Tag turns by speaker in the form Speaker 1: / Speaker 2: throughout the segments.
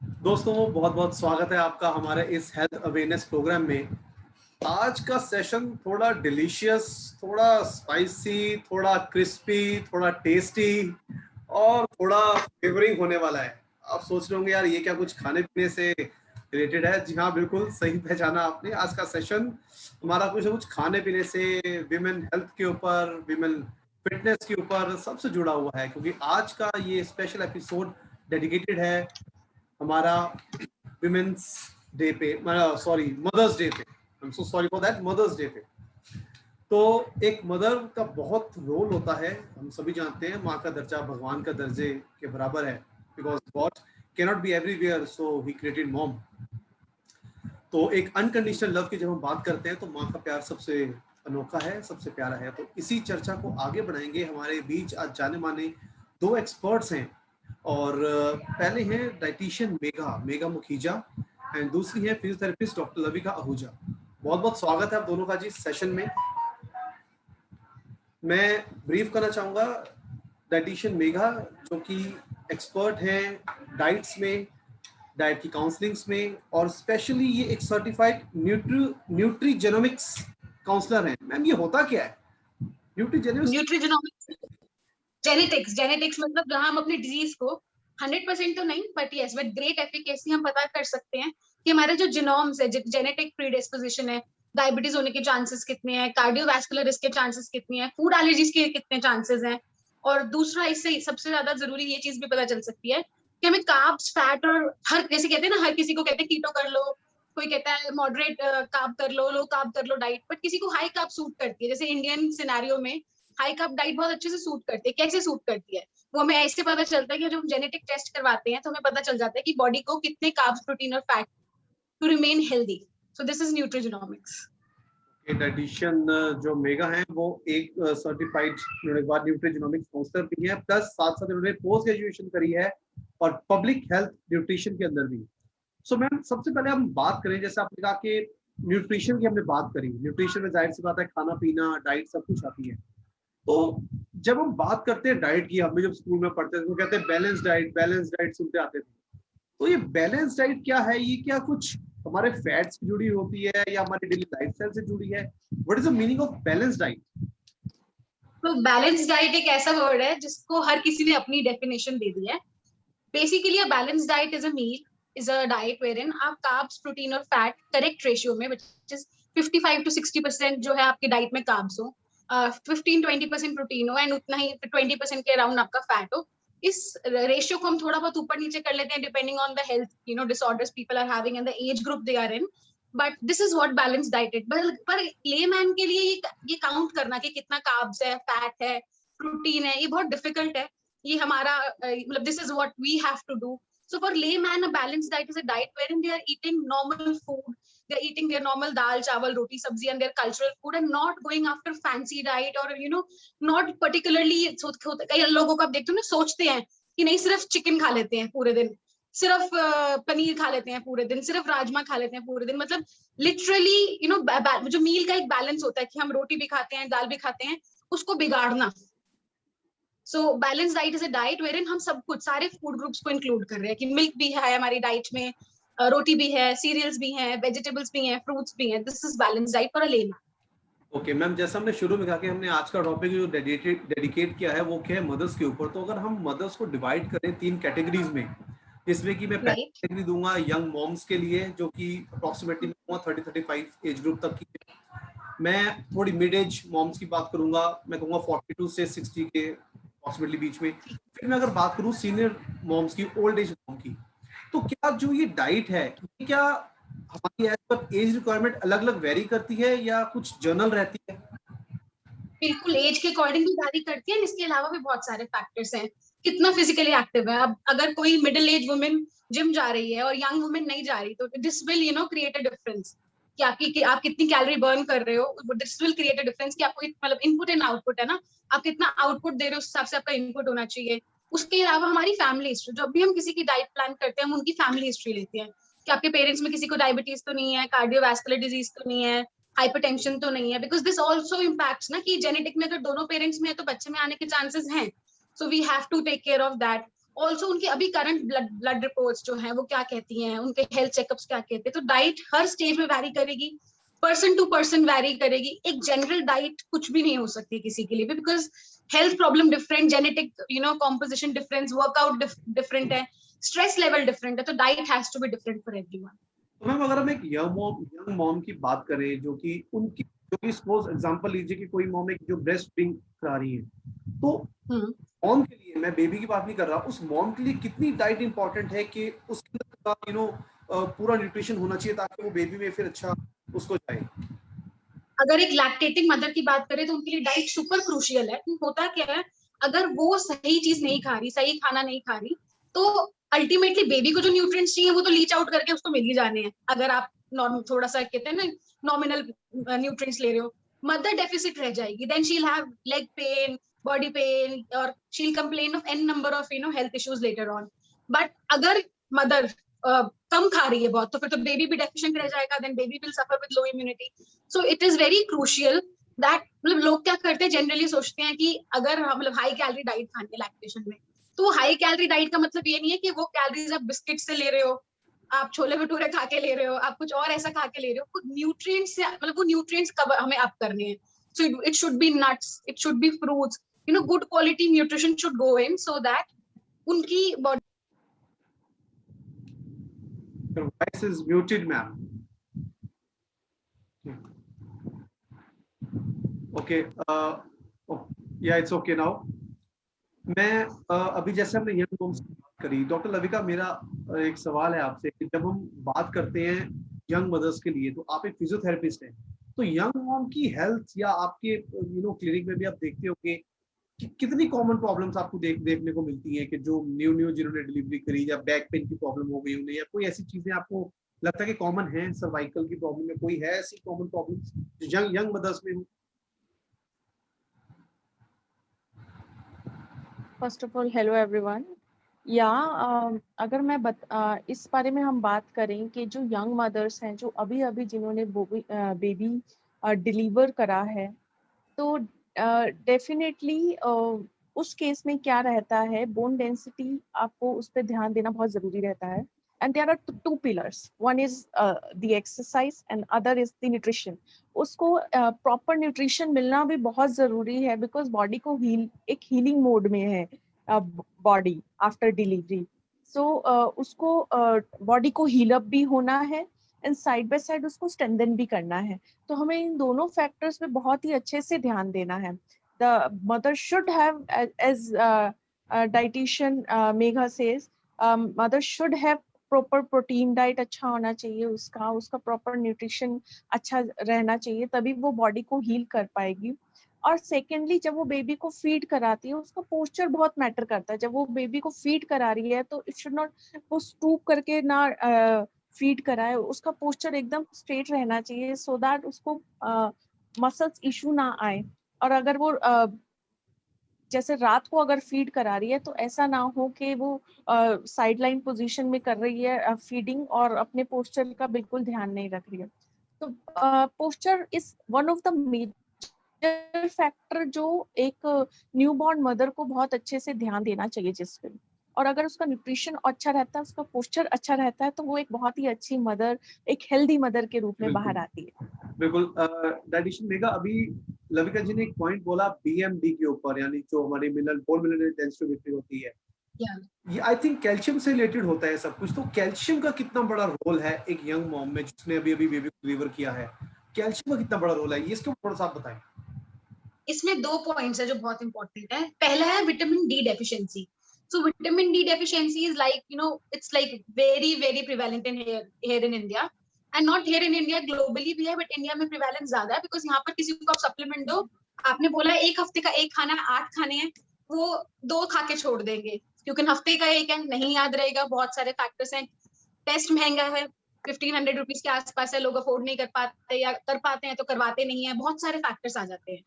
Speaker 1: दोस्तों बहुत बहुत स्वागत है आपका हमारे इस हेल्थ अवेयरनेस प्रोग्राम में। आज का सेशन थोड़ा डिलीशियस, थोड़ा स्पाइसी, थोड़ा क्रिस्पी, थोड़ा टेस्टी और थोड़ा फेवरिंग होने वाला है। आप सोच रहे होंगे यार ये क्या कुछ खाने पीने से रिलेटेड है। जी हाँ, बिल्कुल सही पहचाना आपने। आज का सेशन हमारा कुछ ना कुछ खाने पीने से, विमेन हेल्थ के ऊपर, विमेन फिटनेस के ऊपर सबसे जुड़ा हुआ है, क्योंकि आज का ये स्पेशल एपिसोड डेडिकेटेड है हमारा विमेन्स डे पे, सॉरी मदर्स डे पे। I am so sorry for that, mother's day पे। तो एक मदर का बहुत रोल होता है, हम सभी जानते हैं। माँ का दर्जा भगवान का दर्जे के बराबर है, because God can not be everywhere, so he created mom. तो एक अनकंडीशनल लव की जब हम बात करते हैं तो माँ का प्यार सबसे अनोखा है, सबसे प्यारा है। तो इसी चर्चा को आगे बढ़ाएंगे। हमारे बीच आज जाने माने दो एक्सपर्ट्स हैं, और पहले हैं डाइटिशियन मेघा मेघा मुखीजा, एंड दूसरी है फिजियोथेरेपिस्ट डॉक्टर लविका आहूजा। बहुत बहुत स्वागत है आप दोनों का जी सेशन में। मैं ब्रीफ करना चाहूंगा डाइटिशियन मेघा, जो कि एक्सपर्ट हैं डाइट्स में, डाइट की काउंसलिंग्स में, और स्पेशली ये एक सर्टिफाइड न्यूट्रीजेनोमिक्स काउंसलर हैं। मैम ये होता क्या है न्यूट्रीजेनोमिक्स?
Speaker 2: न्यूट्रीजेनोमिक्स जेनेटिक्स मतलब जहां हम अपनी डिजीज को 100% तो नहीं but yes with great efficacy हम पता कर सकते हैं कि हमारे जो जिनोम्स है, जेनेटिक प्रीडिस्पोजिशन है, डायबिटीज होने के चांसेस कितने हैं, कार्डियोवैस्कुलर रिस्क के चांसेस कितने हैं, फूड एलर्जीज के कितने चांसेस हैं। और दूसरा इससे सबसे ज्यादा जरूरी ये चीज भी पता चल सकती है कि हमें कार्ब्स, फैट और हर, जैसे कहते हैं ना, हर किसी को कहते हैं कीटो कर लो, कोई कहता है मॉडरेट कार्ब कर लो, लो कार्ब कर लो डाइट, बट किसी को हाई कार्ब सूट करती है। जैसे इंडियन सिनेरियो में हाई कार्ब डाइट बहुत अच्छे से सूट करती है। कैसे सूट करती है वो हमें ऐसे पता चलता है कि जब हम जेनेटिक टेस्ट करवाते हैं तो हमें पता चल जाता है कि बॉडी को कितने कार्ब्स, प्रोटीन और fat to remain healthy. So this is न्यूट्रीजेनोमिक्स।
Speaker 1: Dietitian जो मेगा हैं वो एक सर्टिफाइड न्यूट्रीजेनोमिक्स काउंसलर भी हैं, प्लस साथ साथ उन्होंने पोस्ट ग्रेजुएशन करी है और पब्लिक हेल्थ न्यूट्रिशन के अंदर भी। सो मैम सबसे पहले हम बात करें, जैसे आपने कहा कि न्यूट्रिशन की हमने बात करी, न्यूट्रिशन में जाहिर सी बात है खाना पीना, डाइट सब कुछ आती है। तो जब हम बात करते हैं डाइट की, हम जब स्कूल में पढ़ते थे तो कहते हैं बैलेंस डाइट सुनते आते थे। तो ये बैलेंस डाइट क्या है? ये क्या कुछ हमारे फैट से जुड़ी होती है या हमारी डेली लाइफस्टाइल से जुड़ी है? What is the meaning of balance diet?
Speaker 2: तो बैलेंस डाइट एक ऐसा वर्ड है जिसको हर किसी ने अपनी डेफिनेशन दे दी है। Basically a balance diet is a meal, is a diet wherein आप कार्ब्स, प्रोटीन और फैट करेक्ट रेशियो में, व्हिच इज 55 to 60% जो है आपकी डाइट में कार्ब्स हो, 15-20% प्रोटीन हो एंड उतना ही 20% के अराउंड आपका फैट हो। इस रेशियो को हम थोड़ा बहुत ऊपर नीचे कर लेते हैं depending on the health disorders people are having and the age group they are in, but this is what balance diet is. पर लेमैन के लिए ये काउंट करना कि कितना कार्ब्स है, फैट है, प्रोटीन है, ये बहुत डिफिकल्ट है। ये हमारा मतलब this is what we have to do. So for layman, a balanced diet is a diet wherein they are eating normal food. They're eating their normal dal, chawal, roti, sabzi, and their cultural food, and not going after fancy diet or not particularly. So कई लोगों को आप देखते हो ना, सोचते हैं कि नहीं सिर्फ चिकन खा लेते हैं पूरे दिन, सिर्फ पनीर खा लेते हैं पूरे दिन, सिर्फ राजमा खा लेते हैं पूरे दिन। मतलब लिटरली जो मील का एक बैलेंस होता है कि हम रोटी भी खाते हैं, दाल भी खाते हैं, उसको बिगाड़ना। So balance diet is a diet wherein हम सब कुछ सारे फूड ग्रुप्स को इंक्लूड कर रहे हैं कि मिल्क भी है हमारी डाइट में, रोटी भी है, सीरियल्स भी हैं, वेजिटेबल्स भी हैं, फ्रूट्स भी हैं। This is balance diet for a layman.
Speaker 1: Okay ma'am, जैसा हमने शुरू में कहा कि हमने आज का टॉपिक जो डेडिकेट किया है वो क्या है, मदर्स के ऊपर। तो अगर हम मदर्स को डिवाइड करें 3 कैटेगरीज में, जिसमें कि मैं पहली
Speaker 2: राइट।
Speaker 1: कैटेगरी दूंगा यंग मॉम्स के लिए, जो कि अप्रोक्सीमेटली 30-35 एज ग्रुप तक की है। मैं थोड़ी मिड एज मॉम्स की बात करूंगा, मैं कहूंगा 42 से 60 के अप्रोक्सीमेटली बीच में। फिर मैं अगर बात करूं सीनियर मॉम्स की, ओल्ड एज मॉम की, तो क्या जो ये डाइट है, ये क्या हमारी एज पर एज रिक्वायरमेंट अलग अलग वेरी करती है या कुछ जर्नल रहती है?
Speaker 2: बिल्कुल एज के अकॉर्डिंग भी वैरी करती है। इसके अलावा भी बहुत सारे फैक्टर्स हैं, कितना फिजिकली एक्टिव है। अब अगर कोई मिडिल एज वुमेन जिम जा रही है और यंग वुमेन नहीं जा रही, तो this will create a difference कि आप कितनी कैलोरी बर्न कर रहे हो। This will create a difference कि आपको मतलब इनपुट एंड आउटपुट है ना, आप कितना आउटपुट दे रहे हो उस हिसाब से आपका इनपुट होना चाहिए। उसके अलावा हमारी फैमिली हिस्ट्री, जब भी हम किसी की डाइट प्लान करते हैं हम उनकी फैमिली हिस्ट्री लेते हैं कि आपके पेरेंट्स में किसी को डायबिटीज तो नहीं है, कार्डियोवैस्कुलर डिजीज तो नहीं है, हाइपरटेंशन तो नहीं है, बिकॉज दिस ऑल्सो इम्पैक्ट्स ना कि जेनेटिक में अगर दोनों पेरेंट्स में है तो बच्चे में आने के चांसेस हैं। So we have to take care of that. Also उनके अभी करंट ब्लड रिपोर्ट्स जो है वो क्या कहती हैं, उनके हेल्थ चेकअप्स क्या कहते हैं। तो डाइट हर स्टेज में वैरी करेगी, पर्सन टू पर्सन वैरी करेगी। एक जनरल डाइट कुछ भी नहीं हो सकती किसी के लिए भी, because health problem different, genetic composition difference, workout different है, स्ट्रेस लेवल डिफरेंट है, तो diet has to be different for everyone.
Speaker 1: तो मैम अगर हम एक यंग मॉम की बात करें जो कि सपोज एग्जांपल लीजिए कि कोई मॉम एक जो ब्रेस्ट फीडिंग करा रही है, तो मॉम के लिए, मैं बेबी की बात नहीं कर रहा, उस मॉम के लिए कितनी डाइट इंपॉर्टेंट है कि उसके अंदर पूरा न्यूट्रिशन होना चाहिए ताकि वो बेबी में फिर अच्छा उसको जाए।
Speaker 2: अगर एक लैक्टेटिंग मदर की बात करें तो उनके लिए डाइट सुपर क्रूशियल है। होता क्या है, अगर वो सही चीज नहीं खा रही, सही खाना नहीं खा रही, तो अल्टीमेटली बेबी को जो न्यूट्रिएंट्स चाहिए वो तो लीच आउट करके उसको मिल ही जाने हैं। अगर आप नॉर्मल थोड़ा सा कहते हैं ना नॉमिनल न्यूट्रिएंट्स ले रहे हो, मदर डेफिसिट रह जाएगी, then she will have leg pain, body pain, और she will complain of an number of health issues later on. But अगर मदर कम खा रही है बहुत, तो फिर तो बेबी भी डेफिशिएंट रह जाएगा, then baby will suffer with low immunity. So it is very crucial that, मतलब लोग क्या करते हैं जनरली सोचते हैं कि अगर मतलब हाई कैलोरी डाइट खानी है लैक्टेशन में, तो हाई कैलोरी डाइट का मतलब ये नहीं है कि वो कैलोरीज आप बिस्किट से ले रहे हो, आप छोले भटूरे खा के ले रहे हो, आप कुछ और ऐसा खा के ले रहे हो। न्यूट्रिएंट्स से मतलब वो न्यूट्रिएंट्स कब हमें अप करने हैं। So it should be nuts, it should be fruits, good quality nutrition should go in so that उनकी body.
Speaker 1: Your voice is muted, ma'am. Okay. Oh, yeah, it's okay now. मैं अभी जैसे हमने young moms की बात करी, doctor लविका, मेरा एक सवाल है आपसे कि जब हम बात करते हैं यंग मदर्स के लिए, तो आप एक फिजियोथेरेपिस्ट हैं, तो यंग मॉम की हेल्थ या आपके क्लिनिक में भी आप देखते होंगे कि कितनी कॉमन प्रॉब्लम्स आपको देखने को मिलती हैं कि जो न्यू जिन्होंने डिलीवरी करी या बैक पेन की प्रॉब्लम हो गई उन्हें, या कोई ऐसी चीजें आपको लगता है कि कॉमन है सर्वाइकल की प्रॉब्लम में, कोई है ऐसी कॉमन प्रॉब्लम्स जो यंग मदर्स में हो?
Speaker 3: First of all hello everyone. या अगर मैं इस बारे में हम बात करें कि जो यंग मदर्स हैं जो अभी अभी जिन्होंने बेबी डिलीवर करा है, तो डेफिनेटली उस केस में क्या रहता है, बोन डेंसिटी आपको उस पर ध्यान देना बहुत ज़रूरी रहता है। And there are two pillars, one is the exercise and other is the nutrition. उसको प्रॉपर न्यूट्रिशन मिलना भी बहुत ज़रूरी है, बिकॉज बॉडी को एक हीलिंग मोड में है बॉडी आफ्टर डिलीवरी। सो उसको बॉडी को हील अप भी होना है एंड साइड बाय साइड उसको स्ट्रेंथन भी करना है। तो हमें इन दोनों फैक्टर्स पे बहुत ही अच्छे से ध्यान देना है। The mother should have, as dietitian Megha says, mother should have proper protein diet अच्छा होना चाहिए, उसका प्रॉपर न्यूट्रिशन अच्छा रहना चाहिए, तभी वो बॉडी को हील कर पाएगी। और सेकेंडली, जब वो बेबी को फीड कराती है उसका पोस्चर बहुत मैटर करता है। जब वो बेबी को फीड करा रही है तो इट शुड नॉट, वो स्टूप करके ना फीड कराए, उसका पोस्चर एकदम स्ट्रेट रहना चाहिए सो दैट उसको मसल्स इशू ना आए। और अगर वो जैसे रात को अगर फीड करा रही है तो ऐसा ना हो कि वो साइड लाइन पोजिशन में कर रही है फीडिंग और अपने पोस्चर का बिल्कुल ध्यान नहीं रख रही है। तो posture is one of the major factor जो एक न्यूबॉर्न मदर को बहुत अच्छे से ध्यान देना चाहिए जिस पे। और अगर उसका न्यूट्रिशन अच्छा रहता है, उसका पोस्चर अच्छा रहता है, तो वो एक बहुत ही अच्छी मदर, एक हेल्दी मदर के रूप में बाहर आती है।
Speaker 1: बिल्कुल। डाइटिशियन मेघा, अभी लविका जी ने एक पॉइंट बोला बीएमडी के ऊपर, यानी जो हमारी बोन मिनरल डेंसिटी होती है, ये आई थिंक कैल्शियम से रिलेटेड होता है सब कुछ। तो कैल्शियम का कितना बड़ा रोल है एक यंग मॉम में जिसने अभी बेबी को डिलीवर किया है? कैल्शियम का कितना बड़ा रोल है, ये इसके ऊपर थोड़ा सा आप बताएं।
Speaker 2: इसमें 2 पॉइंट्स है जो बहुत इंपॉर्टेंट है। पहला है vitamin D deficiency. So vitamin D deficiency is like, it's like very prevalent in here in India, and not here in India, globally भी है, but India में prevalence ज्यादा है because यहाँ पर किसी को आप supplement दो, आपने बोला एक हफ्ते का एक खाना है, 8 खाने हैं, वो 2 खा के छोड़ देंगे क्योंकि हफ्ते का एक है, नहीं याद रहेगा, बहुत सारे फैक्टर्स हैं, टेस्ट महंगा है, 1500 रुपीज के आसपास है, लोग अफोर्ड नहीं कर पाते, या कर पाते हैं तो करवाते नहीं है, बहुत सारे फैक्टर्स आ जाते हैं।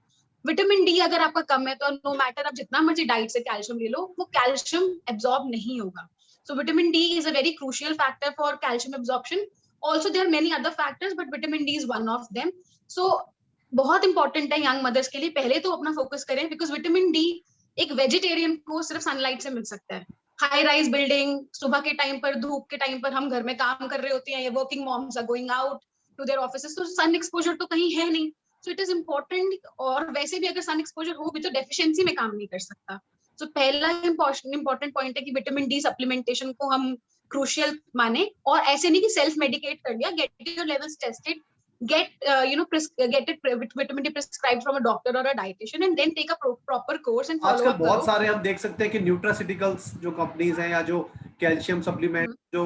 Speaker 2: विटामिन डी अगर आपका कम है तो नो मैटर आप जितना मर्जी डाइट से कैल्शियम ले लो, वो कैल्शियम एब्जॉर्ब नहीं होगा। So vitamin D is a very crucial factor for calcium absorption. Also there are many other factors but vitamin D is one of them. So बहुत important है यंग मदर्स के लिए, पहले तो अपना फोकस करें बिकॉज विटामिन डी एक vegetarian को सिर्फ सनलाइट से मिल सकता है। हाई राइज बिल्डिंग, सुबह के टाइम पर, धूप के टाइम पर हम घर में काम कर रहे होते हैं, या working moms are going out to their offices, तो सन एक्सपोजर तो कहीं है नहीं, सो इट इज इम्पोर्टेंट। और वैसे भी अगर सन एक्सपोजर हो भी तो डेफिशिएंसी में काम नहीं कर सकता। तो पहला इंपॉर्टेंट पॉइंट है कि विटामिन डी सप्लीमेंटेशन को हम क्रूशियल माने, और ऐसे नहीं कि सेल्फ मेडिकेट कर लिया, get your levels tested, get it vitamin D prescribed from a doctor or a dietitian, and then take a proper course and follow
Speaker 1: आजकल
Speaker 2: up
Speaker 1: बहुत
Speaker 2: करो।
Speaker 1: सारे हम देख सकते हैं कि न्यूट्रास्यूटिकल्स जो कंपनीज हैं या जो कैल्शियम सप्लीमेंट जो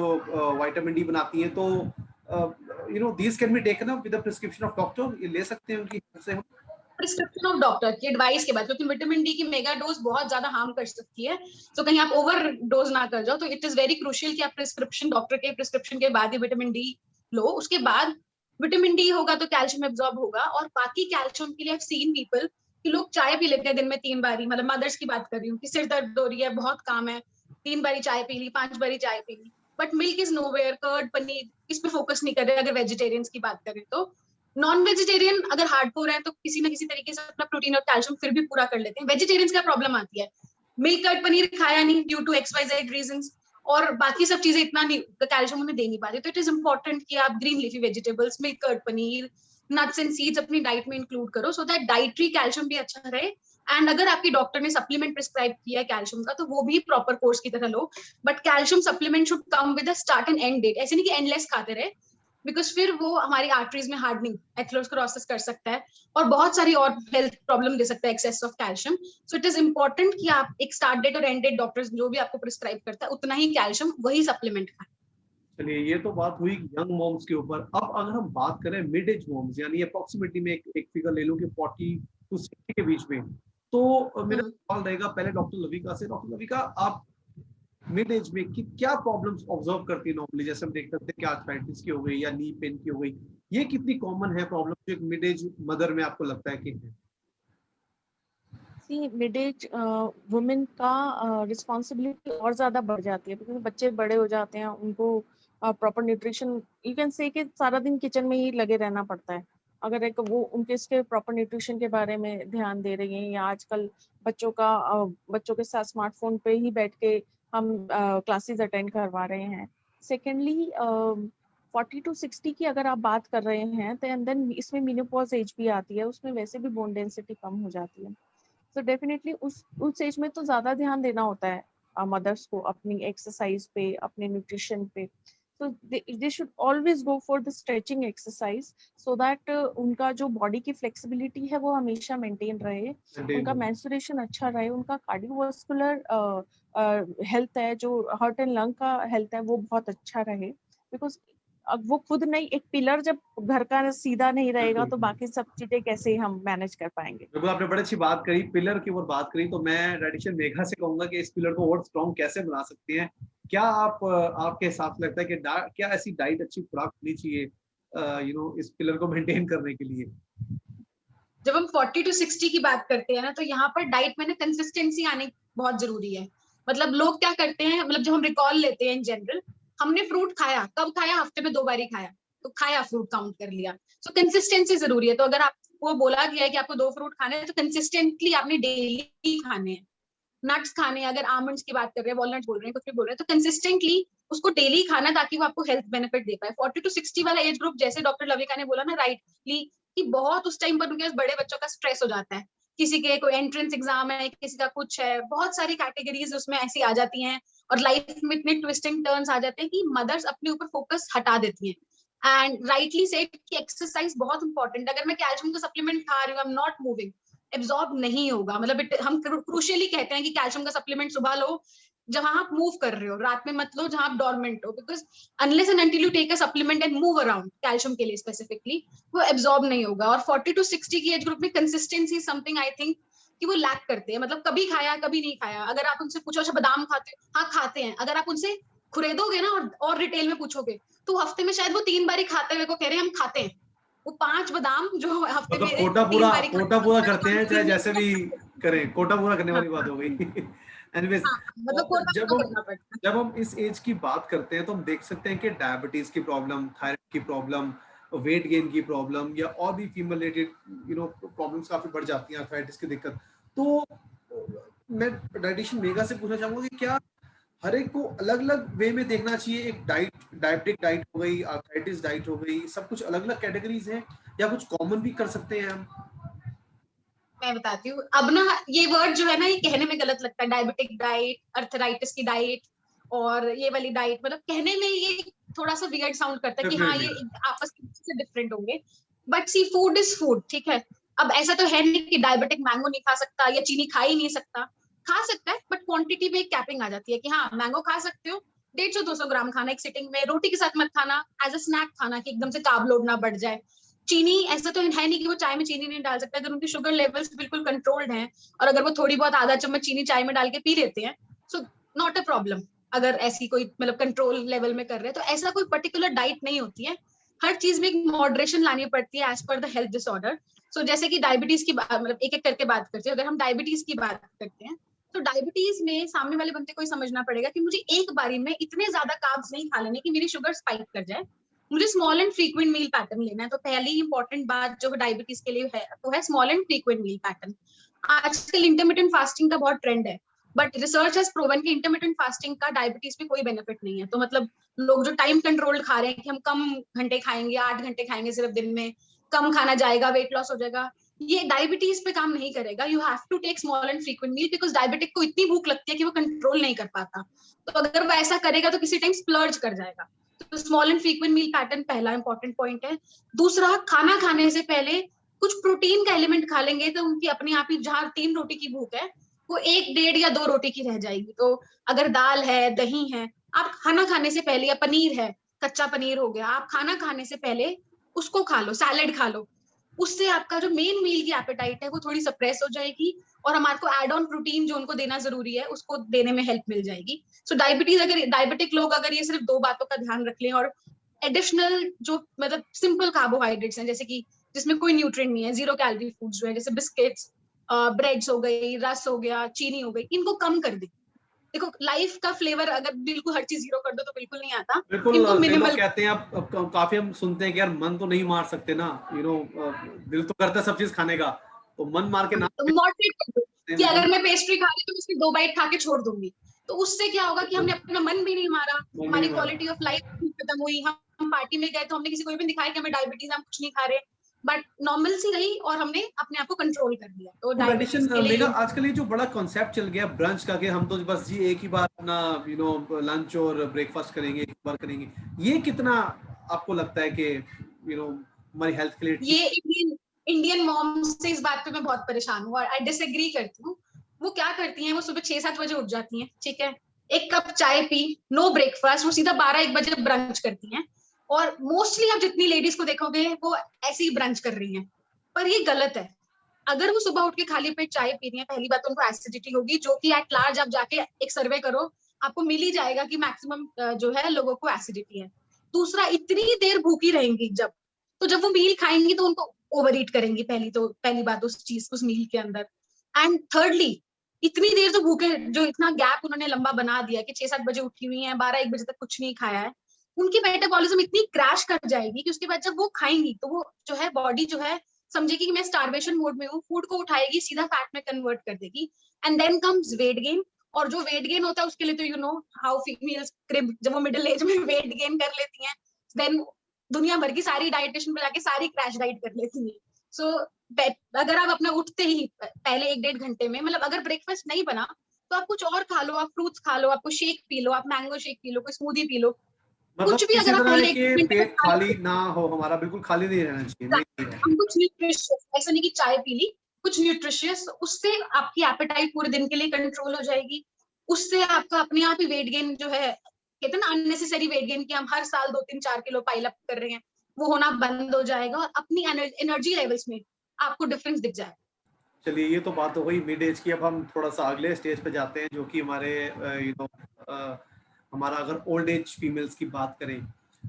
Speaker 1: विटामिन डी बनाती हैं, तो these can be taken up with the prescription of doctor, ये ले सकते हैं उनकी हेल्प से हम?
Speaker 2: प्रिस्क्रिप्शन ऑफ डॉक्टर की एडवाइस के बाद, क्योंकि विटामिन डी की मेगा डोज बहुत ज्यादा हार्म कर सकती है, तो कहीं आप ओवर डोज ना कर जाओ। तो इट इज वेरी क्रूशियल कि आप प्रिस्क्रिप्शन, डॉक्टर के प्रिस्क्रिप्शन के बाद ही विटामिन डी लो। उसके बाद विटामिन डी होगा तो कैल्शियम एब्जॉर्ब होगा, और बाकी कैल्शियम के लिए आई हैव सीन पीपल कि लोग चाय पी लेते हैं दिन में 3 बारी, मतलब मदर्स की बात कर रही हूँ कि सिर दर्द हो रही है, बहुत काम है, 3 बारी चाय पी ली, 5 बारी चाय पी ली, but milk is nowhere, curd, paneer, इस पे फोकस नहीं कर रहे अगर वेजिटेरियंस की बात करें तो। नॉन वेजिटेरियन अगर हार्डकोर है तो किसी ना किसी तरीके से अपना प्रोटीन और कैल्शियम फिर भी पूरा कर लेते हैं। वेजिटेरियंस का प्रॉब्लम आती है, मिल्क कर्ड पनीर खाया नहीं ड्यू टू XYZ रीजंस, और बाकी सब चीजें इतना नहीं, कैल्शियम उन्हें दे नहीं पाते। तो इट इज इंपॉर्टेंट कि आप green leafy vegetables, milk curd paneer, nuts and seeds अपनी डाइट में इंक्लूड करो, सो दैट डाइटरी कैल्शियम भी अच्छा रहे। एंड अगर आपकी डॉक्टर ने सप्लीमेंट प्रिस्क्राइब किया है कैल्शियम का, तो वो भी प्रॉपर कोर्स की तरह लो, but calcium supplement should come with a start end end date. ऐसे नहीं कि एंडलेस खाते रहे, बिकॉज फिर वो हमारी आर्टरीज में हार्डनिंग, एथेरोस्क्लेरोसिस कर सकता है, और बहुत सारी और हेल्थ प्रॉब्लम दे सकता है excess of calcium. So it is important कि आप एक स्टार्ट डेट और एंड डेट डॉक्टर जो भी आपको प्रिस्क्राइब करता है उतना ही कैल्शियम वही सप्लीमेंट खाएं।
Speaker 1: चलिए, ये तो बात हुई यंग मॉम्स के ऊपर। अब अगर हम बात करें मिड एज मॉम्स, यानी अप्रोक्सीमेटली में एक फिगर ले लूं कि 40 टू 60 के बीच में, तो मेरा सवाल रहेगा पहले डॉक्टर लविका से। डॉक्टर लविका, आप मिड एज में कि क्या प्रॉब्लम्स ऑब्जर्व करती है नॉर्मली? जैसे हम देख सकते हैं कि आर्थराइटिस की हो गई या नी पेन की हो गई, ये कितनी कॉमन है प्रॉब्लम जो एक मिड एज मदर में आपको लगता है कि है?
Speaker 3: सी मिड एज वुमेन का रिस्पॉन्सिबिलिटी और ज़्यादा बढ़ जाती है, क्योंकि बच्चे बड़े हो जाते हैं, उनको proper nutrition, you can say कि सारा दिन किचन में ही लगे रहना पड़ता है। अगर एक वो उनके इसके प्रॉपर न्यूट्रिशन के बारे में ध्यान दे रही हैं, या आजकल बच्चों के साथ स्मार्टफोन पे ही बैठ के हम क्लासेस अटेंड करवा रहे हैं। सेकेंडली 40 टू 60 की अगर आप बात कर रहे हैं, तो एंड देन इसमें मेनोपॉज एज भी आती है, उसमें वैसे भी बोन डेंसिटी कम हो जाती है। तो डेफिनेटली उस एज में तो ज्यादा ध्यान देना होता है मदर्स को अपनी एक्सरसाइज पे, अपने न्यूट्रिशन पे। तो they should always go for the stretching exercise, so that उनका जो बॉडी की फ्लेक्सिबिलिटी है वो हमेशा मेंटेन रहे, उनका मेंस्ट्रुएशन अच्छा रहे, उनका कार्डियोवास्कुलर हेल्थ है, जो हार्ट एंड लंग का हेल्थ है, वो बहुत अच्छा रहे। बिकॉज अब वो खुद नहीं, एक पिलर जब घर का सीधा नहीं रहेगा तो बाकी सब चीजें कैसे हम मैनेज कर पाएंगे।
Speaker 1: बिल्कुल, आपने बड़ी अच्छी बात करी, पिलर की ओर बात करी, तो मैं डाइटिशियन मेघा से कहूंगा कि इस पिलर को और स्ट्रॉन्ग कैसे बना सकते हैं। क्या आपके हिसाब से लगता है कि क्या ऐसी डाइट, अच्छी खुराक होनी चाहिए इस पिलर को मेंटेन करने के लिए?
Speaker 2: जब हम 40 टू 60 की बात करते हैं ना, तो यहाँ पर डाइट में ना कंसिस्टेंसी आने बहुत जरूरी है। मतलब लोग क्या करते हैं, मतलब जो हम रिकॉल लेते हैं इन जनरल, हमने फ्रूट खाया, कब खाया, हफ्ते में 2 बार ही खाया, तो खाया, फ्रूट काउंट कर लिया। सो कंसिस्टेंसी जरूरी है। तो अगर आपको बोला गया है कि आपको 2 फ्रूट खाने हैं, तो कंसिस्टेंटली आपने डेली खाने हैं। नट्स खाने, अगर आमंड्स की बात कर रहे हैं, वॉलनट्स बोल रहे हैं, कुछ भी बोल रहे हैं, तो कंसिस्टेंटली उसको डेली खाना, ताकि वो आपको हेल्थ बेनिफिट दे पाए। 40 टू 60 वाला एज ग्रुप, जैसे डॉक्टर लविका ने बोला ना राइटली, कि बहुत उस टाइम पर उनके बड़े बच्चों का स्ट्रेस हो जाता है, किसी के कोई एंट्रेंस एग्जाम है, किसी का कुछ है, बहुत सारी कैटेगरीज उसमें ऐसी आ जाती हैं, और लाइफ में इतने ट्विस्टिंग टर्न्स आ जाते हैं कि मदर्स अपने ऊपर फोकस हटा देती हैं। एंड राइटली सेड कि एक्सरसाइज बहुत इंपॉर्टेंट। अगर मैं कैल्शियम का सप्लीमेंट खा रही हूँ, I am not moving, absorb नहीं होगा। मतलब हम क्रूशियली कहते हैं कि कैल्शियम का सप्लीमेंट सुबह लो जहां आप मूव कर रहे हो, रात में मत लो जहां आप डॉर्मेंट हो, because unless and until you take a supplement and move around calcium के लिए स्पेसिफिकली, वो एब्जॉर्ब नहीं होगा। और 40 टू 60 की एज ग्रुप में कंसिस्टेंसी समथिंग आई थिंक कि वो लैक करते हैं। मतलब कभी खाया, कभी नहीं खाया। अगर आप उनसे पूछो अच्छा बादाम खाते हो, हाँ खाते हैं, अगर आप उनसे खुरेदोगे ना और डिटेल में पूछोगे, तो हफ्ते में शायद वो 3 बार ही खाते हुए को कह रहे हैं हम खाते हैं। वो 5 बादाम जो हफ्ते में
Speaker 1: मतलब
Speaker 2: 3 बार
Speaker 1: कोटा पूरा करते हैं, चाहे जैसे भी करें, कोटा पूरा करने वाली बात हो गई। एनीवेज,
Speaker 2: मतलब कोटा
Speaker 1: जब
Speaker 2: पूरा
Speaker 1: हम
Speaker 2: करना पड़ता है।
Speaker 1: जब हम इस एज की बात करते हैं, तो हम देख सकते हैं कि डायबिटीज की प्रॉब्लम, थायराइड की प्रॉब्लम, वेट गेन की प्रॉब्लम, या और भी फीमेल रिलेटेड प्रॉब्लम्स काफी बढ़ जाती हैं, आर्थराइटिस की दिक्कत। तो मैं डाइटिशियन मेगा से पूछना चाहूंगा कि क्या हर एक को अलग अलग वे में देखना चाहिए? एक डायबिटिक डाइट हो गई, आर्थराइटिस डाइट हो गई, सब कुछ अलग अलग कैटेगरीज हैं या कुछ कॉमन भी कर सकते हैं हम?
Speaker 2: मैं बताती हूँ। अब ना ये वर्ड जो है ना, ये कहने में गलत लगता है, डायबिटिक डाइट, अर्थराइटिस की डाइट और ये वाली डाइट, मतलब कहने में ये थोड़ा सा वियर्ड साउंड करता है कि हाँ
Speaker 1: डेफिनेटली।
Speaker 2: ये आपस में से डिफरेंट होंगे, but see food is food, ठीक है। अब ऐसा तो है नहीं कि डायबिटिक मैंगो नहीं खा सकता या चीनी खा ही नहीं सकता, खा सकता है, बट क्वांटिटी में एक कैपिंग आ जाती है कि हाँ मैंगो खा सकते हो, 150-200 ग्राम खाना एक सिटिंग में, रोटी के साथ मत खाना, एज अ स्नैक खाना कि एकदम से कार्ब लोड ना बढ़ जाए। चीनी ऐसा तो है नहीं कि वो चाय में चीनी नहीं डाल सकता, अगर उनकी शुगर लेवल्स बिल्कुल कंट्रोल्ड हैं और अगर वो थोड़ी बहुत आधा चम्मच चीनी चाय में डाल के पी लेते हैं, सो नॉट अ प्रॉब्लम। अगर ऐसी कोई मतलब कंट्रोल लेवल में कर रहे हैं तो ऐसा कोई पर्टिकुलर डाइट नहीं होती है, हर चीज में एक मॉडरेशन लानी पड़ती है as per the health disorder. सो जैसे कि डायबिटीज की मतलब एक एक करके बात करते हैं, अगर हम डायबिटीज की बात करते हैं तो डायबिटीज में सामने वाले बंदे को समझना पड़ेगा कि मुझे एक बारी में इतने ज्यादा कार्ब्स नहीं खा लेने कि मेरी शुगर स्पाइक कर जाए, मुझे small and frequent meal pattern लेना है। तो पहली इंपॉर्टेंट बात जो डायबिटीज के लिए है वो है small and frequent meal pattern. आजकल इंटरमिटेंट फास्टिंग का बहुत ट्रेंड है, बट रिसर्च हैज प्रूवन कि इंटरमिटेंट फास्टिंग का डायबिटीज में कोई बेनिफिट नहीं है। तो मतलब लोग जो टाइम कंट्रोल खा रहे हैं कि हम कम घंटे खाएंगे, 8 घंटे खाएंगे सिर्फ दिन में, कम खाना जाएगा, वेट लॉस हो जाएगा, ये डायबिटीज पे काम नहीं करेगा। You have to take small and frequent meal, because diabetic को इतनी भूख लगती है कि वो कंट्रोल नहीं कर पाता, तो अगर वो ऐसा करेगा तो किसी टाइम स्प्लर्ज कर जाएगा। तो small and frequent meal pattern पहला इंपॉर्टेंट पॉइंट है। दूसरा, खाना खाने से पहले कुछ प्रोटीन का एलिमेंट खा लेंगे तो उनकी अपने आप ही, जहां 3 रोटी की भूख है वो 1, 1.5 या 2 रोटी की रह जाएगी। तो अगर दाल है, दही है, आप खाना खाने से पहले, या पनीर है, कच्चा पनीर हो गया, आप खाना खाने से पहले उसको खा लो, सैलेड खा लो, उससे आपका जो मेन मील की एपेटाइट है वो थोड़ी सप्रेस हो जाएगी और हमारे को एड ऑन प्रोटीन जो उनको देना जरूरी है उसको देने में हेल्प मिल जाएगी। सो डायबिटीज, अगर डायबिटिक लोग अगर ये सिर्फ 2 बातों का ध्यान रख लें और एडिशनल जो मतलब सिंपल कार्बोहाइड्रेट्स हैं जैसे कि जिसमें कोई न्यूट्रिएंट नहीं है, 0 कैलोरी फूड्स जो है जैसे बिस्किट्स, ब्रेड्स हो गई, रस हो गया, चीनी हो गई, इनको कम कर दे। देखो लाइफ का फ्लेवर अगर बिल्कुल हर चीज जीरो कर दो तो बिल्कुल नहीं आता,
Speaker 1: बिल्कुल।
Speaker 2: इनको
Speaker 1: कई लोग
Speaker 2: मिनिमल।
Speaker 1: कहते हैं, आप काफी हम सुनते हैं कि यार मन तो नहीं मार सकते ना, दिल तो करता है सब चीज खाने का, तो मन मार के ना
Speaker 2: तो मॉडरेट कर दो कि
Speaker 1: मन
Speaker 2: अगर मैं पेस्ट्री खा रही हूँ तो उसकी 2 बाइट खा के छोड़ दूंगी, तो उससे क्या होगा कि हमने अपना मन भी नहीं मारा,
Speaker 1: मन भी
Speaker 2: हमारी
Speaker 1: नहीं
Speaker 2: क्वालिटी
Speaker 1: मार।
Speaker 2: ऑफ लाइफ खत्म हुई। हम पार्टी में गए तो हमने किसी को भी दिखाया कि हमें डायबिटीज, हम कुछ नहीं खा रहे, बट नॉर्मल सी रही और हमने अपने आप को कंट्रोल कर लिया। तो
Speaker 1: तो
Speaker 2: डायबिटीज
Speaker 1: मेडिसिन
Speaker 2: के लिए
Speaker 1: मेगा
Speaker 2: ये
Speaker 1: आजकल ये जो बड़ा कॉन्सेप्ट चल गया ब्रंच का, कि हम तो बस जी एक ही बार अपना लंच और ब्रेकफास्ट करेंगे, एक बार करेंगे, ये कितना आपको लगता है कि हमारी हेल्थ के लिए ठीक?
Speaker 2: ये इंडियन इंडियन मॉम्स से इस बात पे मैं बहुत परेशान हूँ और आई डिसएग्री करती हूँ। वो क्या करती हैं, वो सुबह 6-7 बजे उठ जाती हैं, ठीक है, एक कप चाय पी, नो ब्रेकफास्ट, वो सीधा 12-1 बजे ब्रंच करती हैं। और मोस्टली आप जितनी लेडीज को देखोगे वो ऐसे ही ब्रंच कर रही हैं, पर ये गलत है। अगर वो सुबह उठ के खाली पेट चाय पी रही है, पहली बात तो उनको एसिडिटी होगी, जो कि एट लार्ज आप जाके एक सर्वे करो, आपको मिल ही जाएगा कि मैक्सिमम जो है लोगों को एसिडिटी है। दूसरा, इतनी देर भूखी रहेंगी जब, तो जब वो मील खाएंगी तो उनको ओवर ईट करेंगी, पहली बात उस चीज, उस मील के अंदर। एंड थर्डली, इतनी देर तो भूखे, जो इतना गैप उन्होंने लंबा बना दिया कि 6-7 बजे उठी हुई है, 12-1 बजे तक कुछ नहीं खाया है, उनकी मेटाबॉलिज्म इतनी क्रैश कर जाएगी कि उसके बाद जब वो खाएंगी तो वो जो है बॉडी जो है समझेगी कि मैं स्टारवेशन मोड में हूँ, फूड को उठाएगी, सीधा फैट में कन्वर्ट कर देगी, and then comes weight gain. और जो वेट गेन होता है उसके लिए तो you know how females crib, जब वो मिडिल एज में वेट गेन कर लेती हैं, देन दुनिया भर की सारी डाइटिशियन पे जाके सारी क्रैश डाइट कर लेती हैं। सो अगर आप अपना उठते ही पहले 1-1.5 घंटे में, मतलब अगर ब्रेकफास्ट नहीं बना तो आप कुछ और खा लो, आप फ्रूट्स खा लो, आपको शेक पी लो, आप मैंगो शेक पी लो, कोई स्मूदी पी लो,
Speaker 1: मतलब
Speaker 2: कुछ भी
Speaker 1: किसी
Speaker 2: अगर आप
Speaker 1: तरह है
Speaker 2: पहले एक
Speaker 1: कि
Speaker 2: घंटे में
Speaker 1: पेट
Speaker 2: खा
Speaker 1: खाली
Speaker 2: लो।
Speaker 1: ना हो, हमारा बिल्कुल खाली नहीं रहना चाहिए, मेन है।
Speaker 2: हम कुछ न्यूट्रिशियस, ऐसा नहीं कि चाय पी ली, कुछ न्यूट्रिशियस, उससे आपकी एपेटाइट पूरे दिन के लिए कंट्रोल हो जाएगी, उससे आपका अपने आप ही वेट गेन जो है, कहते हैं ना अननेसेसरी वेट गेन की हम हर साल 2-3-4 किलो पाइल अप कर रहे हैं, वो होना बंद हो जाएगा और अपनी एनर्जी लेवल्स में आपको डिफरेंस दिख जाएगा।
Speaker 1: चलिए, ये तो बात हो गई मिड एज की। अब हम थोड़ा सा अगले स्टेज पे जाते हैं, जो कि हमारे हमारा अगर ओल्ड एज फीमेल्स की बात करें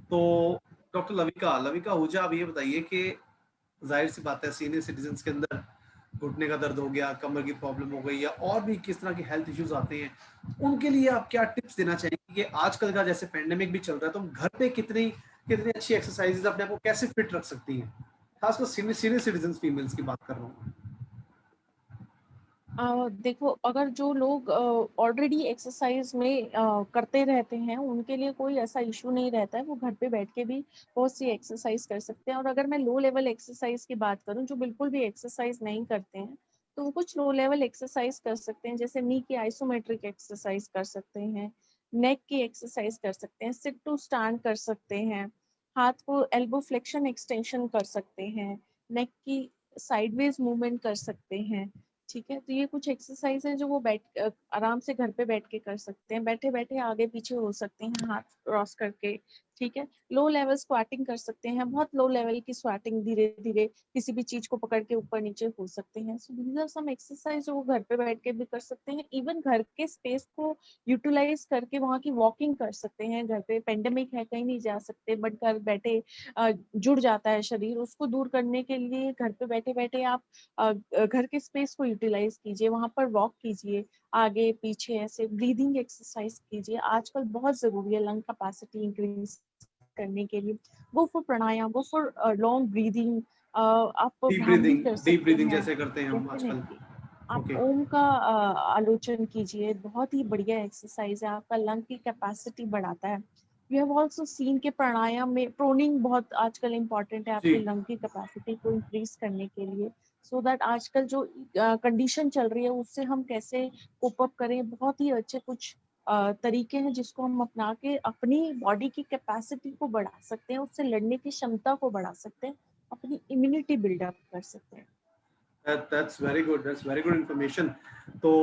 Speaker 1: तो डॉक्टर लविका लविका आहूजा, अब ये बताइए कि जाहिर सी बात है सीनियर सिटीजन्स के अंदर घुटने का दर्द हो गया, कमर की प्रॉब्लम हो गई, या और भी किस तरह के हेल्थ इश्यूज आते हैं, उनके लिए आप क्या टिप्स देना चाहेंगे कि आजकल का जैसे पेंडेमिक भी चल रहा है, तो हम घर पे कितनी कितनी अच्छी एक्सरसाइजेज अपने आप को कैसे फिट रख सकती हैं? खासकर सीनियर सिटीजन फीमेल्स की बात कर रहा हूँ।
Speaker 3: देखो, अगर जो लोग ऑलरेडी एक्सरसाइज में करते रहते हैं, उनके लिए कोई ऐसा इशू नहीं रहता है, वो घर पे बैठ के भी बहुत सी एक्सरसाइज कर सकते हैं। और अगर मैं लो लेवल एक्सरसाइज की बात करूं, जो बिल्कुल भी एक्सरसाइज नहीं करते हैं, तो वो कुछ लो लेवल एक्सरसाइज कर सकते हैं, जैसे नी की आइसोमेट्रिक एक्सरसाइज कर सकते हैं, नेक की एक्सरसाइज कर सकते हैं, सिट टू स्टैंड कर सकते हैं, हाथ को एल्बो फ्लेक्शन एक्सटेंशन कर सकते हैं, नेक की साइडवेज मूवमेंट कर सकते हैं। ठीक है, तो ये कुछ एक्सरसाइज है जो वो आराम से घर पे बैठ के कर सकते हैं, बैठे बैठे आगे पीछे हो सकते हैं हाथ क्रॉस करके। ठीक है, लो लेवल स्क्वाटिंग कर सकते हैं, बहुत लो लेवल की स्क्वाटिंग, धीरे धीरे किसी भी चीज को पकड़ के ऊपर नीचे हो सकते हैं। So these are some exercise जो वो घर पे बैठ के भी कर सकते हैं। इवन घर के स्पेस को यूटिलाइज करके वहाँ की वॉकिंग कर सकते हैं। घर पे पेंडेमिक है, कहीं नहीं जा सकते, बट घर बैठे जुड़ जाता है शरीर, उसको दूर करने के लिए घर पे बैठे बैठे आप घर के स्पेस को यूटिलाइज कीजिए, वहां पर वॉक कीजिए, आगे पीछे ऐसे ब्रीदिंग एक्सरसाइज कीजिए। आजकल बहुत जरूरी है लंग कैपेसिटी इंक्रीज करने के लिए। Go for pranayama, go for long breathing. आप भ्रामरी कर
Speaker 1: डीप
Speaker 3: सकते
Speaker 1: ब्रीदिंग
Speaker 3: हैं,
Speaker 1: जैसे करते हैं हम आजकल।
Speaker 3: डेफिनेटली। आप
Speaker 1: ओके।
Speaker 3: ओम का आलोचन कीजिए, बहुत ही बढ़िया एक्सरसाइज है, आपका लंग की कैपेसिटी बढ़ाता है। वी हैव ऑल्सो सीन के प्राणायाम में प्रोनिंग बहुत आजकल इम्पोर्टेंट है आपके
Speaker 1: जी
Speaker 3: लंग की कैपेसिटी को इंक्रीज करने के लिए। सो दैट आजकल जो कंडीशन चल रही है उससे हम कैसे कोप अप करें, बहुत ही अच्छे कुछ तरीके हैं जिसको हम अपना के अपनी बॉडी की कैपेसिटी को बढ़ा सकते हैं, उससे लड़ने की क्षमता को बढ़ा सकते हैं, अपनी इम्यूनिटी बिल्डअप कर सकते हैं।
Speaker 1: that's very good information। तो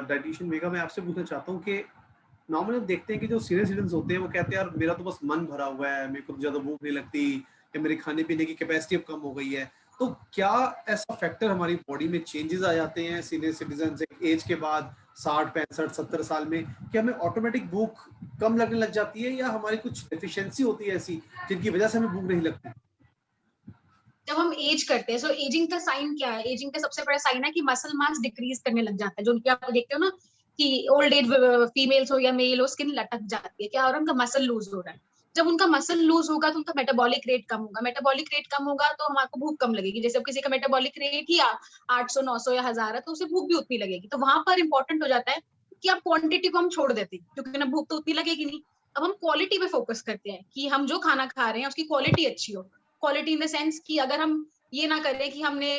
Speaker 1: डाइटिशियन मेघा, मैं आपसे पूछना चाहता हूँ कि नॉर्मली हम देखते हैं कि जो सीनियर सिटीजन होते हैं वो कहते हैं यार मेरा तो बस मन भरा हुआ है, मेरे को ज्यादा भूख नहीं लगती, या मेरी खाने पीने की कैपेसिटी अब कम हो गई है। तो क्या ऐसा फैक्टर हमारी बॉडी में चेंजेस आ जाते हैं सीनियर सिटीजन से एज के बाद, 60 65 70 साल में, कि हमें ऑटोमेटिक भूख कम लगने लग जाती है, या हमारी कुछ डेफिशिएंसी होती है ऐसी जिनकी वजह से हमें भूख नहीं लगती?
Speaker 2: जब हम एज करते हैं, सो एजिंग का साइन क्या है? एजिंग का सबसे बड़ा साइन है कि मसल मास डिक्रीज करने लग जाता है। जो उनकी आप देखते हो ना कि ओल्ड एज फीमेल्स हो या मेल हो, स्किन लटक जाती है, क्या हो रहा है? उनका मसल लूज हो रहा है। जब उनका मसल लूज होगा तो उनका मेटाबॉलिक रेट कम होगा, मेटाबॉलिक रेट कम होगा तो हमारे भूख कम लगेगी। जैसे किसी का मेटाबॉलिक रेट ही 800 900 या 1000 है तो उसे भूख भी उतनी लगेगी। तो वहां पर इंपॉर्टेंट हो जाता है कि आप क्वांटिटी को हम छोड़ देते हैं, क्योंकि ना भूख तो उतनी लगेगी नहीं। अब हम क्वालिटी पे फोकस करते हैं कि हम जो खाना खा रहे हैं उसकी क्वालिटी अच्छी हो। क्वालिटी इन द सेंस कि अगर हम ये ना करें कि हमने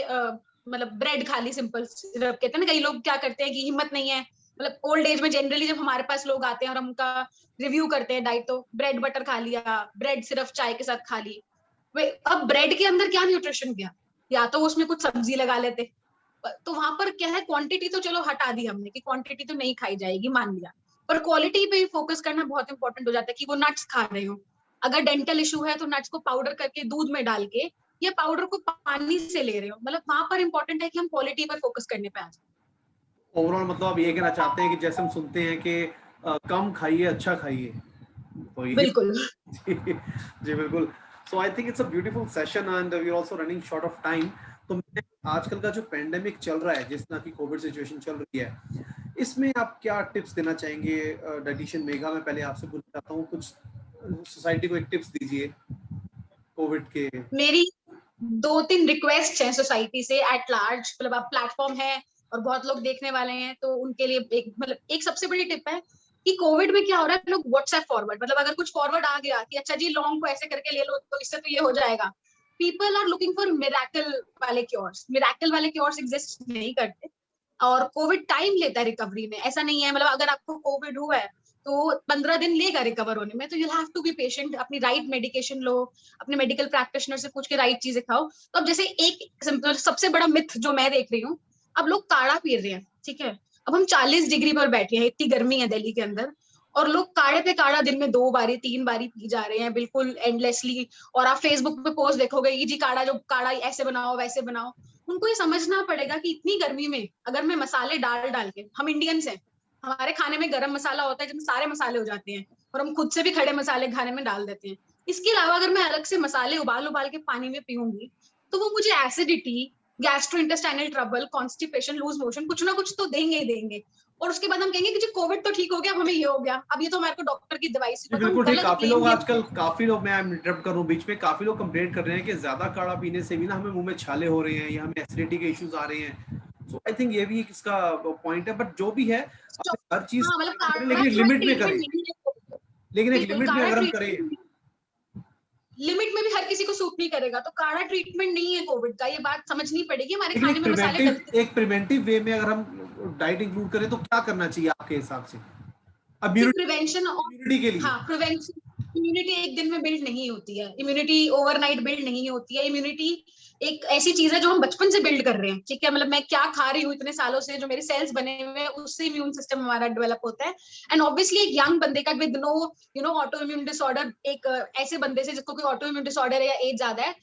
Speaker 2: मतलब ब्रेड खा ली सिंपल सिर्फ। कहते हैं ना कई लोग क्या करते हैं कि हिम्मत नहीं है, मतलब ओल्ड एज में जनरली जब हमारे पास लोग आते हैं और हम उनका रिव्यू करते हैं डाइट, तो ब्रेड बटर खा लिया, ब्रेड सिर्फ चाय के साथ खा ली। अब ब्रेड के अंदर क्या न्यूट्रिशन गया? या तो उसमें कुछ सब्जी लगा लेते। तो वहां पर क्या है, क्वांटिटी तो चलो हटा दी हमने कि क्वांटिटी तो नहीं खाई जाएगी, मान लिया, पर क्वालिटी पे फोकस करना बहुत इंपॉर्टेंट हो जाता है कि वो नट्स खा रहे हो। अगर डेंटल इशू है तो नट्स को पाउडर करके दूध में डाल के या पाउडर को पानी से ले रहे हो। मतलब वहां पर इंपॉर्टेंट है कि हम क्वालिटी पर फोकस करने पे आ जाए।
Speaker 1: ओवरऑल मतलब आप ये कहना चाहते हैं कि जैसे हम सुनते हैं कि कम खाइए अच्छा खाइए, तो ये
Speaker 2: बिल्कुल।
Speaker 1: जी, जी बिल्कुल। So I think it's a beautiful session and we are also running short of time. तो मैं आजकल का जो पेंडेमिक चल रहा है, जिस तरह की कोविड सिचुएशन चल रही है, इसमें आप क्या टिप्स देना चाहेंगे? डाइटिशियन मेघा, मैं पहले आपसे पूछना चाहता हूँ, कुछ सोसाइटी को एक टिप्स दीजिए कोविड के।
Speaker 2: मेरी 2-3 रिक्वेस्ट है सोसाइटी से एट लार्ज, मतलब आप प्लेटफॉर्म है और बहुत लोग देखने वाले हैं, तो उनके लिए एक मतलब एक सबसे बड़ी टिप है कि कोविड में क्या हो रहा है, लोग व्हाट्सएप फॉरवर्ड, मतलब अगर कुछ फॉरवर्ड आ गया कि अच्छा जी लॉन्ग को ऐसे करके ले लो तो इससे तो ये हो जाएगा। People are looking for miracle वाले क्योर्स। मिरेकल वाले क्योर्स एग्जिस्ट नहीं करते, और कोविड टाइम लेता है रिकवरी में। ऐसा नहीं है मतलब अगर आपको कोविड हुआ है तो 15 दिन लेगा रिकवर होने में, तो you have to be patient, अपनी राइट मेडिकेशन लो, अपने मेडिकल प्रैक्टिशनर से पूछ के राइट चीजें खाओ। तो अब जैसे एक सबसे बड़ा मिथ जो मैं देख रही हूँ, अब लोग काढ़ा पी रहे हैं, ठीक है, अब हम 40 डिग्री पर बैठे हैं, इतनी गर्मी है दिल्ली के अंदर, और लोग काढ़े पे काढ़ा दिन में 2 बारी 3 बारी पी जा रहे हैं बिल्कुल एंडलेसली। और आप फेसबुक पे पोस्ट देखोगे ये जी काढ़ा, जो काढ़ा ऐसे बनाओ वैसे बनाओ। उनको ये समझना पड़ेगा कि इतनी गर्मी में अगर मैं मसाले डाल डाल के, हम इंडियंस हैं, हमारे खाने में गरम मसाला होता है जिसमें सारे मसाले हो जाते हैं, और हम खुद से भी खड़े मसाले खाने में डाल देते हैं। इसके अलावा अगर मैं अलग से मसाले उबाल उबाल के पानी में पीऊंगी तो वो मुझे acidity, gastrointestinal trouble, constipation, loose motion, कुछ ना कुछ तो देंगे ही देंगे। और उसके बाद हम कहेंगे कि जी कोविड तो ठीक हो गया, अब हमें ये हो गया, अब ये तो हमारे को डॉक्टर की दवाई से।
Speaker 1: जी
Speaker 2: तो हम
Speaker 1: बिल्कुल ठीक।
Speaker 2: गलत
Speaker 1: काफी
Speaker 2: ब्लेम
Speaker 1: लोग
Speaker 2: ये
Speaker 1: आजकल, काफी लोग, मैं इंटरप्ट कर रहा हूँ बीच में, काफी लोग कंप्लेंट कर रहे हैं कि ज्यादा काढ़ा पीने से भी ना हमें मुंह में छाले हो रहे हैं या हमें एसिडिटी के इश्यूज आ रहे हैं। सो आई थिंक ये भी एक इसका पॉइंट है, बट जो भी है हर चीज
Speaker 2: हाँ, मतलब काढ़ा
Speaker 1: लेकिन लिमिट में करें,
Speaker 2: ट्रीटमेंट नहीं है,
Speaker 1: लेकिन एक
Speaker 2: बिल्कुल
Speaker 1: लिमिट में
Speaker 2: काढ़ा
Speaker 1: अगर हम करें।
Speaker 2: ट्रीटमेंट लिमिट में भी हर किसी को सूट नहीं करेगा, तो काढ़ा ट्रीटमेंट नहीं है कोविड का, ये बात समझनी पड़ेगी। हमारे
Speaker 1: लेकिन
Speaker 2: खाने में मसाले डलते
Speaker 1: एक प्रिवेंटिव वे में अगर हम डाइट इंक्लूड करें तो क्या करना चाहिए आपके हिसाब से
Speaker 2: प्रिवेंशन और
Speaker 1: इम्यूनिटी के लिए?
Speaker 2: हाँ, प्रिवेंशन। इम्यूनिटी एक दिन में बिल्ड नहीं होती है, इम्यूनिटी ओवरनाइट बिल्ड नहीं होती है। इम्यूनिटी एक ऐसी चीज है जो हम बचपन से बिल्ड कर रहे हैं, ठीक है। मतलब मैं क्या खा रही हूँ इतने सालों से, जो मेरे सेल्स बने हुए हैं, उससे इम्यून सिस्टम हमारा डेवलप होता है। एंड ऑब्वियसली एक यंग बंदे का with no auto immune disorder, एक ऐसे बंदे से जिसको कोई ऑटो इम्यून डिसऑर्डर है या एज ज्यादा है,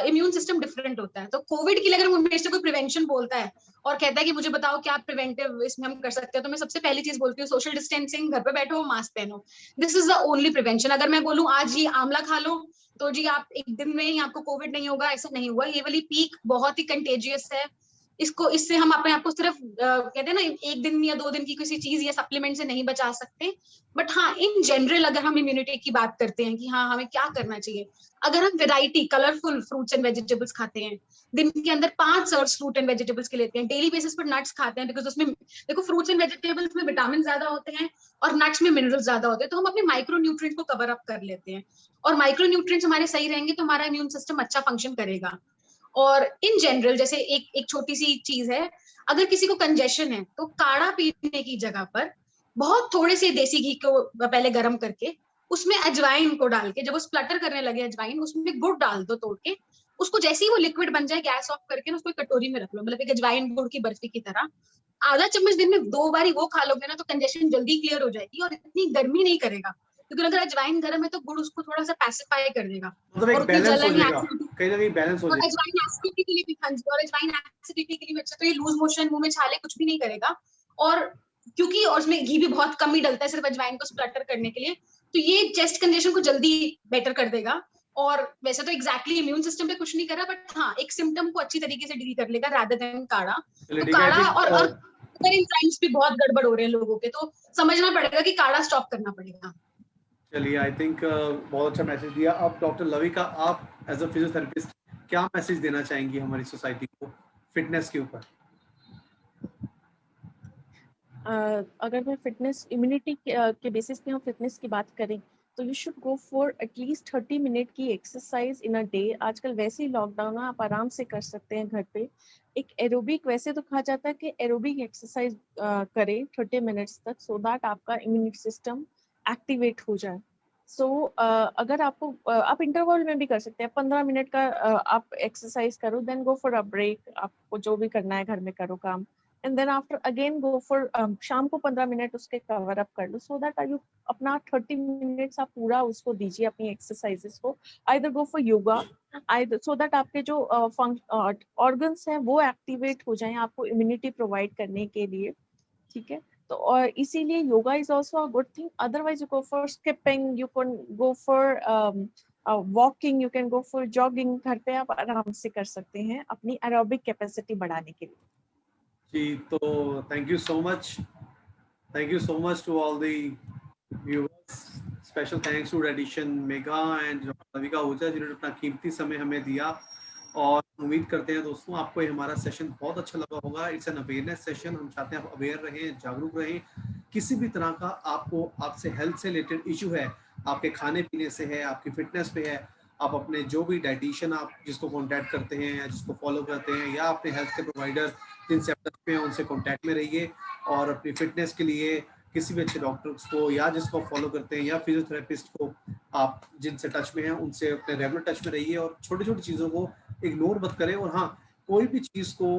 Speaker 2: इम्यून सिस्टम डिफरेंट होता है। तो कोविड के लिए अगर मेरे से कोई प्रिवेंशन बोलता है और कहता है कि मुझे बताओ क्या प्रिवेंटिव इसमें हम कर सकते हैं, तो मैं सबसे पहली चीज बोलती हूँ सोशल डिस्टेंसिंग, घर पे बैठो, मास्क पहनो। This is the only prevention. अगर मैं बोलूं आज ये आंवला खा लो तो जी आप एक दिन में ही आपको कोविड नहीं होगा, ऐसा नहीं हुआ। ये वाली पीक बहुत ही कंटेजियस है। इससे हम अपने आप को सिर्फ कहते हैं ना, एक दिन या 2 दिन की किसी चीज या सप्लीमेंट से नहीं बचा सकते। बट हाँ, इन जनरल अगर हम इम्यूनिटी की बात करते हैं कि हाँ हमें क्या करना चाहिए, अगर हम variety colourful fruits and vegetables खाते हैं, दिन के अंदर 5 सर्व्स फ्रूट एंड वेजिटेबल्स के लेते हैं, डेली बेसिस पर नट्स खाते हैं, बिकॉज उसमें देखो फ्रूट्स एंड वेजिटेबल्स में विटामिन ज्यादा होते हैं और नट्स में मिनरल्स ज्यादा होते हैं, तो हम अपने माइक्रो न्यूट्रिएंट को कवर अप कर लेते हैं। और माइक्रो न्यूट्रिएंट्स हमारे सही रहेंगे तो हमारा इम्यून सिस्टम अच्छा फंक्शन करेगा। और इन जनरल जैसे एक छोटी सी चीज है, अगर किसी को कंजेशन है तो काढ़ा पीने की जगह पर बहुत थोड़े से देसी घी को पहले गर्म करके उसमें अजवाइन को डाल के, जब वो स्प्लटर करने लगे अजवाइन, उसमें गुड़ डाल दो तोड़ के, उसको जैसे ही वो लिक्विड बन जाए गैस ऑफ करके उसको कटोरी में रख लो, मतलब एक अजवाइन गुड़ की बर्फी की तरह। आधा चम्मच दिन में 2 बार वो खा लोगे ना तो कंजेशन जल्दी क्लियर हो जाएगी और इतनी गर्मी नहीं करेगा, क्योंकि अगर अजवाइन गर्म है तो गुड़ उसको थोड़ा सा पैसिफाई कर देगा,
Speaker 1: मतलब
Speaker 2: और
Speaker 1: एक
Speaker 2: उतनी
Speaker 1: बैलेंस हो
Speaker 2: जलन या
Speaker 1: जाएगा, कहीं ना कहीं बैलेंस हो
Speaker 2: और
Speaker 1: जाएगा।
Speaker 2: अजवाइन एसिडिटी के लिए भी, हाँ जी, और अजवाइन एसिडिटी के लिए भी अच्छा। तो ये लूज मोशन, मुंह में छाले कुछ भी नहीं करेगा। और क्योंकि और उसमें घी भी बहुत कम ही डलता है सिर्फ अजवाइन को स्प्लटर करने के लिए, तो ये चेस्ट कंजेशन को जल्दी बेटर कर देगा। और वैसे तो एग्जैक्टली इम्यून सिस्टम पे कुछ नहीं कर रहा, बट हाँ एक सिम्टम को अच्छी तरीके से डील कर लेगा रादर देन काढ़ा।
Speaker 1: चलिए
Speaker 2: तो
Speaker 1: ठीक है, आई
Speaker 2: काढ़ा
Speaker 1: थिंक
Speaker 2: और अगर इन टाइम्स भी बहुत गड़बड़ हो रहे हैं लोगों के, तो समझना पड़ेगा कि काढ़ा स्टॉप करना पड़ेगा।
Speaker 1: चलिए आई थिंक बहुत अच्छा मैसेज दिया। अब डॉक्टर लविका, आप एज अ फिजियोथेरेपिस्ट क्या मैसेज देना चाहेंगी हमारी सोसाइटी को फिटनेस के ऊपर?
Speaker 3: अगर मैं फिटनेस इम्यूनिटी के बेसिस पे हम फिटनेस की बात करें तो you should go for at least 30 minute की एक्सरसाइज इन अ डे। आजकल वैसे ही लॉकडाउन है, आप आराम से कर सकते हैं घर पे। एक एरोबिक, वैसे तो कहा जाता है कि एरोबिक एक्सरसाइज करें 30 मिनट्स तक, सो दैट आपका इम्यूनिटी सिस्टम एक्टिवेट हो जाए। सो अगर आपको आप इंटरवल में भी कर सकते हैं, 15 मिनट का आप एक्सरसाइज करो, then go for a break, आपको जो भी करना है घर में करो काम, and then after again go for शाम को 15 मिनट उसके कवर अप कर लो, सो दैट यू अपना 30 मिनट्स आप पूरा उसको दीजिए अपनी एक्सरसाइजेस को। Either go for yoga, either so that आपके जो ऑर्गन्स हैं वो एक्टिवेट हो जाएं आपको इम्यूनिटी प्रोवाइड करने के लिए, ठीक है। तो और इसीलिए yoga is also a good thing. Otherwise you go for skipping, you can go for walking, you can go for jogging, घर पे आप आराम से कर सकते हैं अपनी एरोबिक कैपेसिटी बढ़ाने के लिए।
Speaker 1: जी, तो thank you so much to all the viewers. Special thanks to रेडिशन मेगा एंड लविका आहूजा जिन्होंने अपना कीमती समय हमें दिया। और उम्मीद करते हैं दोस्तों आपको ये हमारा सेशन बहुत अच्छा लगा होगा। इट्स एन अवेयरनेस सेशन, हम चाहते हैं आप अवेयर रहें, जागरूक रहें। किसी भी तरह का आपसे हेल्थ से रिलेटेड इशू है, आपके खाने पीने से है, आपकी फिटनेस पे है, आप अपने जो भी डाइटिशियन आप जिसको कांटेक्ट करते हैं या जिसको फॉलो करते हैं, या अपने हेल्थ के प्रोवाइडर जिनसे आप टच में हैं उनसे कांटेक्ट में रहिए। और अपनी फिटनेस के लिए किसी भी अच्छे डॉक्टर्स को या जिसको फॉलो करते हैं या फिजियोथेरेपिस्ट को आप जिनसे टच में हैं उनसे अपने रेगुलर टच में रहिए और छोटी छोटी चीज़ों को इग्नोर मत करें। और हाँ, कोई भी चीज़ को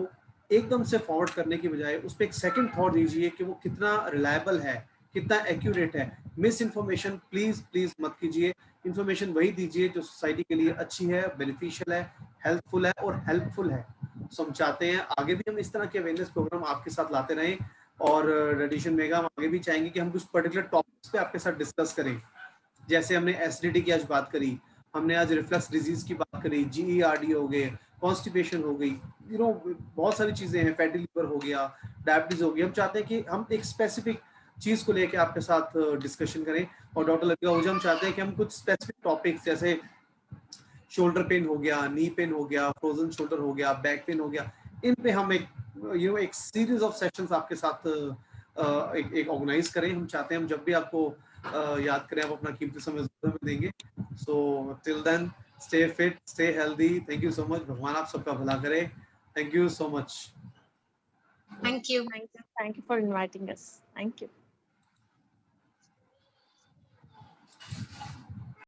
Speaker 1: एकदम से फॉरवर्ड करने की बजाय उस पर एक सेकंड थॉट दीजिए कि वो कितना रिलायबल है, कितना एक्यूरेट है। मिस इन्फॉर्मेशन प्लीज प्लीज मत कीजिए। इन्फॉर्मेशन वही दीजिए जो सोसाइटी के लिए अच्छी है, बेनिफिशियल है, हेल्पफुल है और हेल्पफुल है। सो हम चाहते हैं आगे भी हम इस तरह के अवेयरनेस प्रोग्राम आपके साथ लाते रहें। और रेडिएशन मेगा हम आगे भी चाहेंगे कि हम कुछ पर्टिकुलर टॉपिक्स पे आपके साथ डिस्कस करें। जैसे हमने एसिडिटी की आज बात करी, हमने आज रिफ्लक्स डिजीज की बात करी, GERD हो गए, कॉन्स्टिपेशन हो गई, बहुत सारी चीजें हैं, फैटी लिवर हो गया, डायबिटीज हो गई। हम चाहते हैं कि हम एक स्पेसिफिक चीज को लेके आपके साथ डिस्कशन करें। और डॉक्टर लविका आहूजा, हम चाहते हैं कि हम कुछ स्पेसिफिक टॉपिक्स जैसे शोल्डर पेन हो गया, नी पेन हो गया, फ्रोजन शोल्डर हो गया, बैक पेन हो गया, इन पे हम एक एक सीरीज ऑफ सेशंस आपके साथ एक ऑर्गेनाइज करें। हम चाहते हैं हम जब भी आपको याद करें आप अपना कीमती समय जरूर हमें देंगे। So till then stay fit, stay healthy. Thank you so much. भगवान आप सबका भला करे। Thank you so much.
Speaker 2: Thank you.
Speaker 3: Thank you for inviting us. Thank you.